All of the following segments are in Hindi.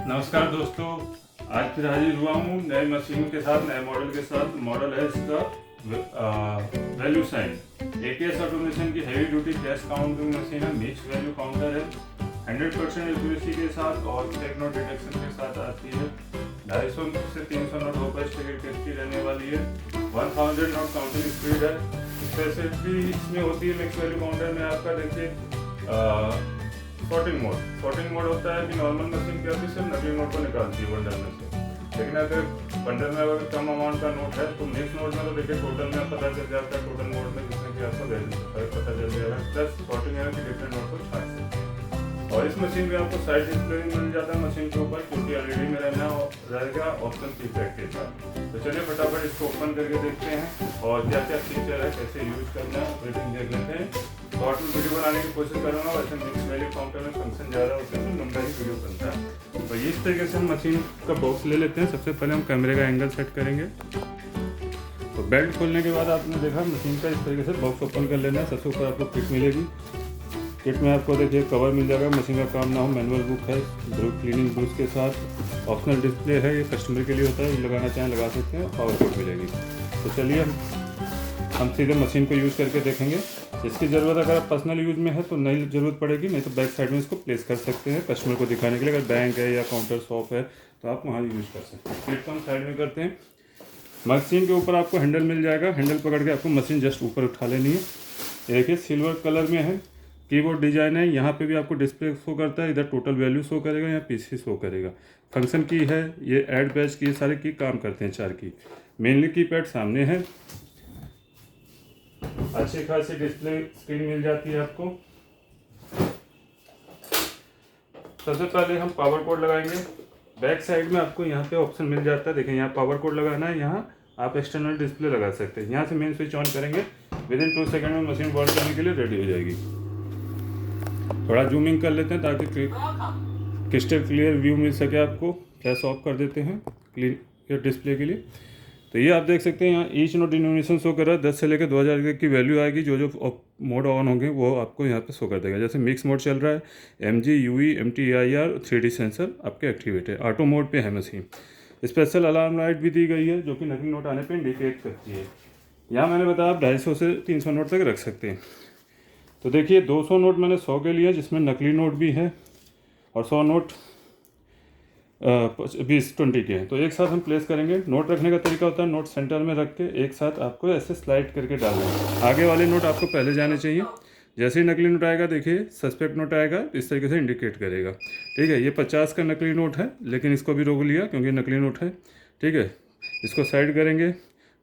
नमस्कार दोस्तों, आज फिर हाजिर हुआ हूँ नए मशीन के साथ, नए मॉडल के साथ। मॉडल है इसका वैल्यू साइन AKS ऑटोमेशन की heavy duty cash counting machine है। मिक्स वैल्यू काउंटर है, 100% एक्यूरेसी के साथ और फेक नोट डिटेक्शन के साथ आती है। 250 से 300 नोट होकर टिकट की रहने वाली है। 1000 नोट काउंटिंग स्पीड है। स्पेसिफिकली इसमें होती है मिक्स वैल्यू काउंटर में आपका देखिए सॉर्टिंग मोड होता है कि नॉर्मल मशीन क्या होती है सिर्फ नकली नोट को निकालती है बंडल में से। लेकिन अगर बंडल में अगर कम अमाउंट का नोट है तो मिक्स नोट में तो देखिए टोटल में पता चल जाता है, टोटल मोड में जिसमें कि आपका वैल्यू पता चल जाएगा। प्लस सॉर्टिंग है कि डिफरेंट नोट को छाट सकते हैं। और इस मशीन में आपको साइड डिस्प्ले भी मिल जाता है मशीन के ऊपर, क्योंकि LED में रहेगा ऑप्शन कीपैड के साथ। तो चलिए फटाफट इसको ओपन करके देखते हैं और क्या क्या फीचर है, कैसे यूज करना है, रेटिंग देख लेते हैं। शॉर्ट में वीडियो बनाने की कोशिश करूँगा, वैसे मिक्स वैल्यू काउंटर में फंक्शन ज़्यादा होता है तो लंबा ही वीडियो बनता है। तो इस तरीके से हम मशीन का बॉक्स ले लेते हैं। सबसे पहले हम कैमरे का एंगल सेट करेंगे। तो बेल्ट खोलने के बाद आपने देखा मशीन का इस तरीके से बॉक्स ओपन कर लेना है। सबसे ऊपर आपको किट मिलेगी। किट में आपको देखिए कवर मिल जाएगा, मशीन का काम ना हो, मैनुअल बुक है, क्लीनिंग ब्रश के साथ। ऑप्शनल डिस्प्ले है, ये कस्टमर के लिए होता है, लगाना चाहें लगा सकते हैं। पावर कोड मिलेगी। तो चलिए हम सीधे मशीन को यूज़ करके देखेंगे। इसकी ज़रूरत अगर पर्सनल यूज़ में है तो नहीं ज़रूरत पड़ेगी, नहीं तो बैक साइड में इसको प्लेस कर सकते हैं कस्टमर को दिखाने के लिए। अगर बैंक है या काउंटर शॉप है तो आप वहाँ यूज़ कर सकते हैं। प्लेट को हम साइड में करते हैं। मशीन के ऊपर आपको हैंडल मिल जाएगा। हैंडल पकड़ के आपको मशीन जस्ट ऊपर उठा लेनी है। देखिए सिल्वर कलर में है, कीबोर्ड डिजाइन है। यहाँ पे भी आपको डिस्प्ले शो करता है, इधर टोटल वैल्यू शो करेगा, यहाँ PC शो करेगा। फंक्शन की है, ये ऐड बैच की सारे की काम करते हैं, 4 की। मेनली कीपैड सामने है। अच्छी खासी डिस्प्ले स्क्रीन मिल जाती है आपको। सबसे पहले हम पावर कोड लगाएंगे। बैक साइड में आपको यहाँ पे ऑप्शन मिल जाता है, देखें यहाँ पावर कोड लगाना है। यहाँ आप एक्सटर्नल डिस्प्ले लगा सकते हैं। यहाँ से मेन स्विच ऑन करेंगे, विदिन 2 सेकंड में मशीन बॉल करने के लिए रेडी हो जाएगी। थोड़ा जूमिंग कर लेते हैं ताकि क्रिस्टल क्लियर व्यू मिल सके आपको। फ्लैश ऑफ कर देते हैं क्लियर डिस्प्ले के लिए। तो ये आप देख सकते हैं यहाँ ईच नोट डिनोमिनेशन शो कर रहा है। 10 से लेकर 2000 की वैल्यू आएगी। जो मोड ऑन होंगे वो आपको यहाँ पे शो कर देगा। जैसे मिक्स मोड चल रहा है, MG, UE, MTIR, 3D sensor आपके एक्टिवेट है। ऑटो मोड पे है मशीन। स्पेशल अलार्म लाइट भी दी गई है जो कि नकली नोट आने पर इंडिकेट करती है। यहाँ मैंने बताया आप 250 से 300 नोट तक रख सकते हैं। तो देखिए 200 नोट मैंने 100 के लिए, जिसमें नकली नोट भी है, और 100 नोट 20 के हैं। तो एक साथ हम प्लेस करेंगे। नोट रखने का तरीका होता है, नोट सेंटर में रख के एक साथ आपको ऐसे स्लाइड करके डालना है। आगे वाले नोट आपको पहले जाने चाहिए। जैसे ही नकली नोट आएगा देखिए सस्पेक्ट नोट आएगा, इस तरीके से इंडिकेट करेगा। ठीक है, ये 50 का नकली नोट है, लेकिन इसको भी रोक लिया क्योंकि नकली नोट है। ठीक है, इसको साइड करेंगे,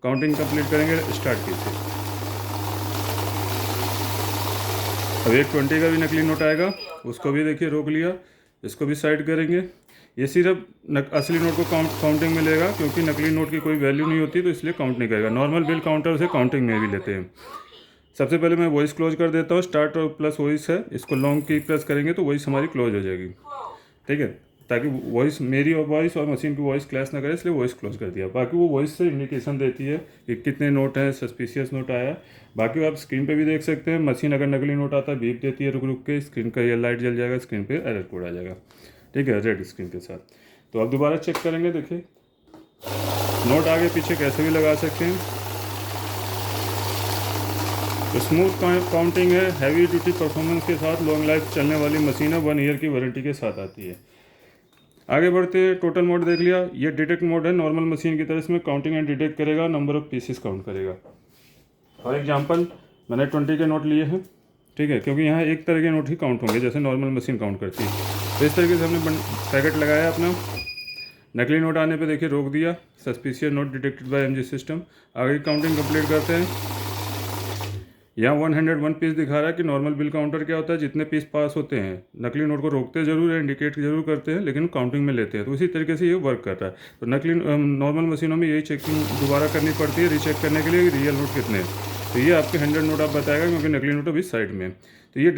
काउंटिंग कंप्लीट करेंगे, स्टार्ट कीजिए। अब एक 20 का भी नकली नोट आएगा, उसको भी देखिए रोक लिया, इसको भी साइड करेंगे। ये सिर्फ असली नोट को काउंटिंग में लेगा, क्योंकि नकली नोट की कोई वैल्यू नहीं होती तो इसलिए काउंट नहीं करेगा। नॉर्मल बिल काउंटर से काउंटिंग में भी लेते हैं। सबसे पहले मैं वॉइस क्लोज कर देता हूँ। स्टार्ट और प्लस वॉइस है, इसको लॉन्ग की प्रेस करेंगे तो वॉइस हमारी क्लोज हो जाएगी। ठीक है, ताकि वॉइस मेरी और वॉइस और मशीन की वॉइस क्लैश ना करे, इसलिए वॉइस क्लोज कर दिया। बाकी वो वॉइस से इंडिकेशन देती है कि कितने नोट हैं, सस्पिशियस नोट आया। बाकी आप स्क्रीन पे भी देख सकते हैं। मशीन अगर नकली नोट आता है बीप देती है, रुक रुक के स्क्रीन का ये लाइट जल जाएगा, स्क्रीन पे एरर कोड आ जाएगा। ठीक है, रेड स्क्रीन के साथ। तो अब दोबारा चेक करेंगे। देखिए नोट आगे पीछे कैसे भी लगा सकते हैं। तो स्मूथ काउंटिंग है, हैवी ड्यूटी परफॉर्मेंस के साथ, लॉन्ग लाइफ चलने वाली मशीन है, 1 ईयर की वारंटी के साथ आती है। आगे बढ़ते हैं। टोटल मोड देख लिया, ये डिटेक्ट मोड है। नॉर्मल मशीन की तरह इसमें काउंटिंग एंड डिटेक्ट करेगा, नंबर ऑफ पीसेस काउंट करेगा। फॉर एग्जांपल मैंने 20 के नोट लिए हैं। ठीक है, क्योंकि यहाँ एक तरह के नोट ही काउंट होंगे जैसे नॉर्मल मशीन काउंट करती है। तो इस तरीके से हमने पैकेट लगाया अपना। नकली नोट आने पे देखिए रोक दिया, suspicious note detected by MG system. आगे काउंटिंग कंप्लीट करते हैं। यहाँ 101 पीस दिखा रहा है कि नॉर्मल बिल काउंटर क्या होता है, जितने पीस पास होते हैं नकली नोट को रोकते जरूर है, इंडिकेट जरूर करते हैं, लेकिन काउंटिंग में लेते हैं। तो इसी तरीके से ये वर्क करता है। तो नकली नॉर्मल मशीनों में यही चेकिंग दोबारा करनी पड़ती है रीचेक करने के लिए रियल नोट कितने हैं। तो ये आपके 100 नोट आप बताएगा, क्योंकि नकली नोट अभी साइड में। तो ये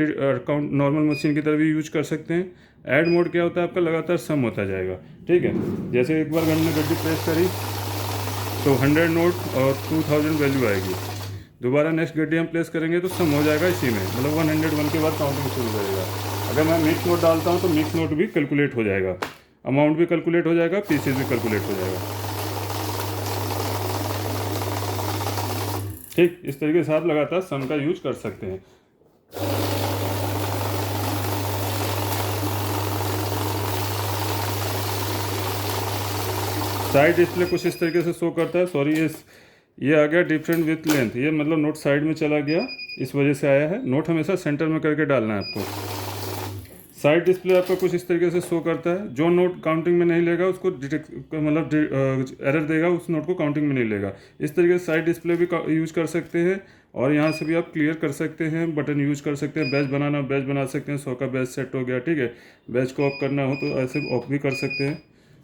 काउंट नॉर्मल मशीन की तरह भी यूज कर सकते हैं। ऐड मोड क्या होता है, आपका लगातार सम होता जाएगा। ठीक है, जैसे एक बार हमने गड्डी प्रेस करी तो 100 नोट और 2000 वैल्यू आएगी। दोबारा नेक्स्ट गड्डी हम प्लेस करेंगे तो सम हो जाएगा इसी में, मतलब 101 के बाद काउंटिंग शुरू करेगा। अगर मैं मिक्स नोट डालता हूँ तो मिक्स नोट भी कैलकुलेट हो जाएगा। अमाउंट भी कैलकुलेट हो जाएगा, पीसेस भी कैलकुलेट हो जाएगा। ठीक, इस तरीके से आप लगातार सम का यूज कर सकते हैं। साइड डिस्प्ले कुछ इस तरीके से शो करता है। सॉरी, ये आ गया डिफरेंट विथ लेंथ, ये मतलब नोट साइड में चला गया, इस वजह से आया है। नोट हमेशा सेंटर में करके डालना है आपको। साइड डिस्प्ले आपका कुछ इस तरीके से शो करता है। जो नोट काउंटिंग में नहीं लेगा उसको मतलब एरर देगा, उस नोट को काउंटिंग में नहीं लेगा। इस तरीके से साइड डिस्प्ले भी यूज कर सकते हैं। और यहाँ से भी आप क्लियर कर सकते हैं, बटन यूज कर सकते हैं। बैच बनाना, बैच बना सकते हैं। 100 का बैच सेट हो गया, ठीक है। बैच को ऑफ करना हो तो ऐसे ऑफ भी कर सकते हैं।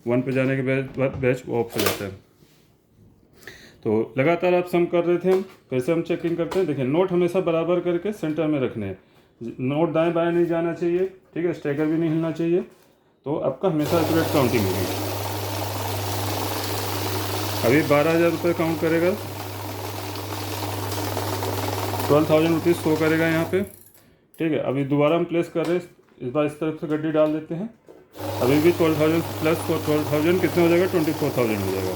1 पे जाने के बाद बैच ऑफ हो जाता है। तो लगातार आप सम कर रहे थे, हम फिर से हम चेकिंग करते हैं। देखिए, नोट हमेशा बराबर करके सेंटर में रखने हैं। नोट दाएं बाएं नहीं जाना चाहिए, ठीक है। स्टैकर भी नहीं हिलना चाहिए, तो आपका हमेशा एक्यूरेट काउंटिंग होगी। अभी 12,000 रुपये काउंट करेगा, 12,000 रुपीज़ शो करेगा यहाँ पे, ठीक है। अभी दोबारा हम प्लेस कर रहे हैं, इस बार इस तरफ से गड्डी डाल देते हैं। अभी भी 12,000 प्लस 12,000 कितना हो जाएगा, 24,000 हो जाएगा।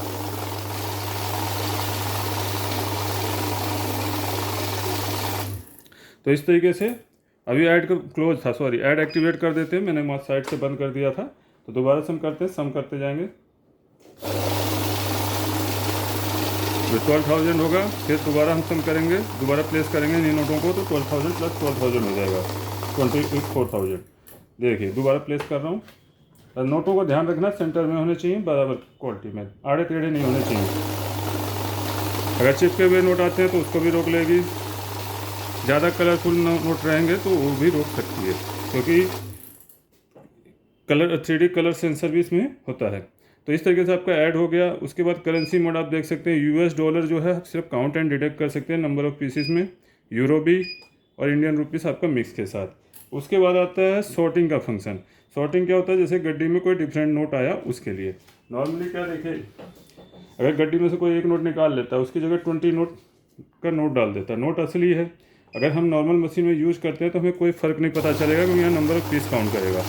तो इस तरीके से अभी ऐड का क्लोज था, सॉरी ऐड एक्टिवेट कर देते हैं। मैंने साइड से बंद कर दिया था, तो दोबारा सम करते हैं, सम करते जाएंगे। जो 12,000 होगा, फिर दोबारा हम सम करेंगे, दोबारा प्लेस करेंगे इन नोटों को, तो 12,000 प्लस 12,000 हो जाएगा, 24,000। देखिए, दोबारा प्लेस कर रहा हूँ। नोटों को ध्यान रखना, सेंटर में होने चाहिए, बराबर क्वालिटी में, आड़े टेढ़े नहीं होने चाहिए। अगर चिपके हुए नोट आते हैं तो उसको भी रोक लेगी। ज़्यादा कलरफुल नोट रहेंगे तो वो भी रोक सकती है, क्योंकि कलर 3D कलर सेंसर भी इसमें होता है। तो इस तरीके से आपका ऐड हो गया। उसके बाद करेंसी मोड आप देख सकते हैं। US डॉलर जो है सिर्फ काउंट एंड डिटेक्ट कर सकते हैं नंबर ऑफ पीसीस में, यूरो भी और इंडियन रुपीस आपका मिक्स के साथ। उसके बाद आता है सॉर्टिंग का फंक्शन। सॉर्टिंग क्या होता है, जैसे गड्डी में कोई डिफरेंट नोट आया उसके लिए नॉर्मली क्या देखिए, अगर गड्डी में से कोई एक नोट निकाल लेता है, उसकी जगह 20 नोट का नोट डाल देता है। नोट असली है, अगर हम नॉर्मल मशीन में यूज़ करते हैं तो हमें कोई फ़र्क नहीं पता चलेगा, क्योंकि यहाँ नंबर ऑफ पीस काउंट करेगा।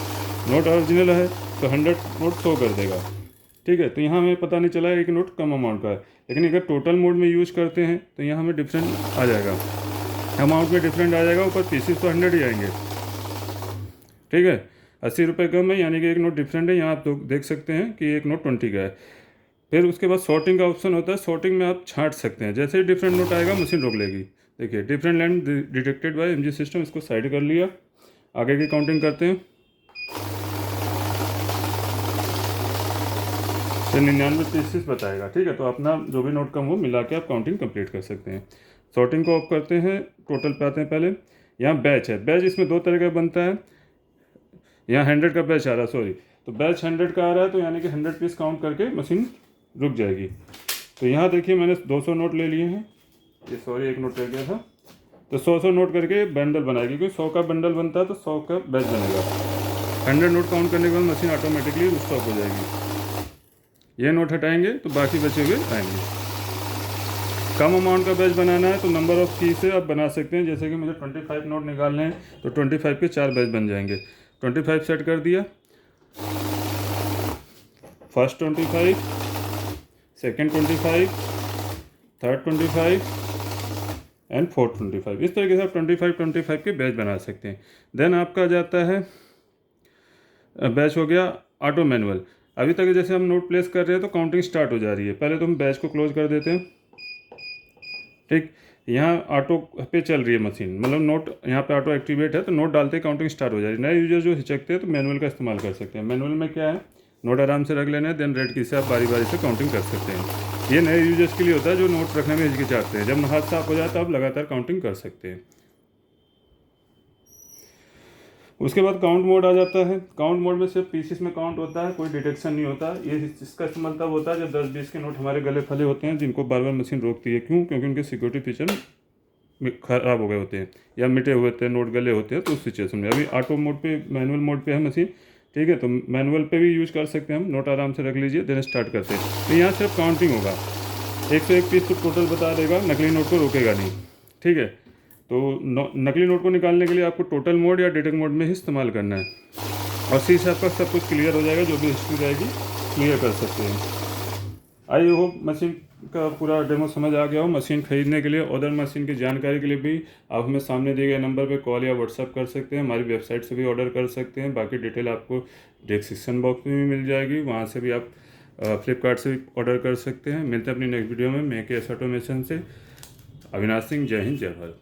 नोट ओरिजिनल है तो 100 नोट शो कर देगा, ठीक है। तो यहाँ हमें पता नहीं चला एक नोट कम अमाउंट का है। लेकिन अगर टोटल मोड में यूज़ करते हैं तो यहाँ हमें डिफरेंट आ जाएगा, अमाउंट में डिफरेंट आ जाएगा। ऊपर पीसीस तो 100 ही आएंगे, ठीक है। 80 रुपये कम है, यानी कि एक नोट डिफरेंट है। यहाँ आप देख सकते हैं कि एक नोट 20 का है। फिर उसके बाद सॉर्टिंग का ऑप्शन होता है। सॉर्टिंग में आप छांट सकते हैं, जैसे ही डिफरेंट नोट आएगा मशीन रोक लेगी। देखिए, different land detected by MG system, इसको साइड कर लिया। आगे की काउंटिंग करते हैं। तो 99 पीसेस बताएगा, ठीक है। तो अपना जो भी नोट कम हो मिला के आप काउंटिंग कंप्लीट कर सकते हैं। सॉर्टिंग को ऑफ करते हैं, टोटल पे आते हैं। पहले यहाँ बैच है। बैच इसमें 2 तरह का बनता है। यहाँ 100 का बैच आ रहा है, सॉरी, तो बैच 100 का आ रहा है, तो यानी कि 100 पीस काउंट करके मशीन रुक जाएगी। तो यहाँ देखिए, मैंने 200 नोट ले लिए हैं, ये सॉरी एक नोट रह गया था। तो 100 नोट करके बंडल बनाएगी, क्योंकि 100 का बंडल बनता है तो 100 का बैच बनेगा। 100 नोट काउंट करने के बाद मशीन ऑटोमेटिकली स्टॉप हो जाएगी। ये नोट हटाएंगे तो बाकी बचे हुए आएंगे। कम अमाउंट का बैच बनाना है तो नंबर ऑफ की से आप बना सकते हैं। जैसे कि मुझे 25 नोट निकालने हैं तो 25 के 4 बैच बन जाएंगे। 25 सेट कर दिया, first 25, second 25, third 25 and fourth 25। इस तरीके से आप 25 के बैच बना सकते हैं। देन आपका जाता है बैच हो गया ऑटो मैनुअल। अभी तक जैसे हम नोट प्लेस कर रहे हैं तो काउंटिंग स्टार्ट हो जा रही है। पहले तो हम बैच को क्लोज कर देते हैं, ठीक। यहाँ ऑटो पे चल रही है मशीन, मतलब नोट यहाँ पे ऑटो एक्टिवेट है, तो नोट डालते ही काउंटिंग स्टार्ट हो जा रही है। नए यूजर जो हिचकते हैं तो मैनुअल का इस्तेमाल कर सकते हैं। मैनुअल में क्या है, नोट आराम से रख लेना है, देन रेड की से आप बारी बारी से काउंटिंग कर सकते हैं। ये नए यूजर्स के लिए होता है जो नोट रखने में हिचकिचाते हैं। जब हाथ साफ हो जाए तो आप लगातार काउंटिंग कर सकते हैं। उसके बाद काउंट मोड आ जाता है। काउंट मोड में सिर्फ पीसेस में काउंट होता है, कोई डिटेक्शन नहीं होता। ये इसका इस्तेमाल तब होता है जब 10-20 के नोट हमारे गले फले होते हैं, जिनको बार बार मशीन रोकती है। क्यों? क्योंकि उनके सिक्योरिटी फीचर खराब हो गए होते हैं या मिटे हुए थे, नोट गले होते हैं। तो उस सिचुएशन में अभी ऑटो मोड पे, मैनुअल मोड पे है मशीन, ठीक है। तो मैनुअल पे भी यूज कर सकते हैं हम। नोट आराम से रख लीजिए, देन स्टार्ट करते हैं। तो यहाँ सिर्फ काउंटिंग होगा, 101 पीस तो टोटल बता देगा, नकली नोट को रोकेगा नहीं, ठीक है। तो नकली नोट को निकालने के लिए आपको टोटल मोड या डिटेक्ट मोड में ही इस्तेमाल करना है। और सी से आपका सब कुछ क्लियर हो जाएगा, जो भी हिस्ट्री रहेगी क्लियर कर सकते हैं। आई होप मशीन का पूरा डेमो समझ आ गया हो। मशीन खरीदने के लिए, अदर मशीन की जानकारी के लिए भी आप हमें सामने दिए गए नंबर पे कॉल या व्हाट्सअप कर सकते हैं। हमारी वेबसाइट से भी ऑर्डर कर सकते हैं। बाकी डिटेल आपको डिस्क्रिप्शन बॉक्स में भी मिल जाएगी, वहाँ से भी आप फ्लिपकार्ट से भी ऑर्डर कर सकते हैं। मिलते हैं अपनी नेक्स्ट वीडियो में। मैं के एस ऑटोमेशन से अविनाश सिंह। जय हिंद, जय भारत।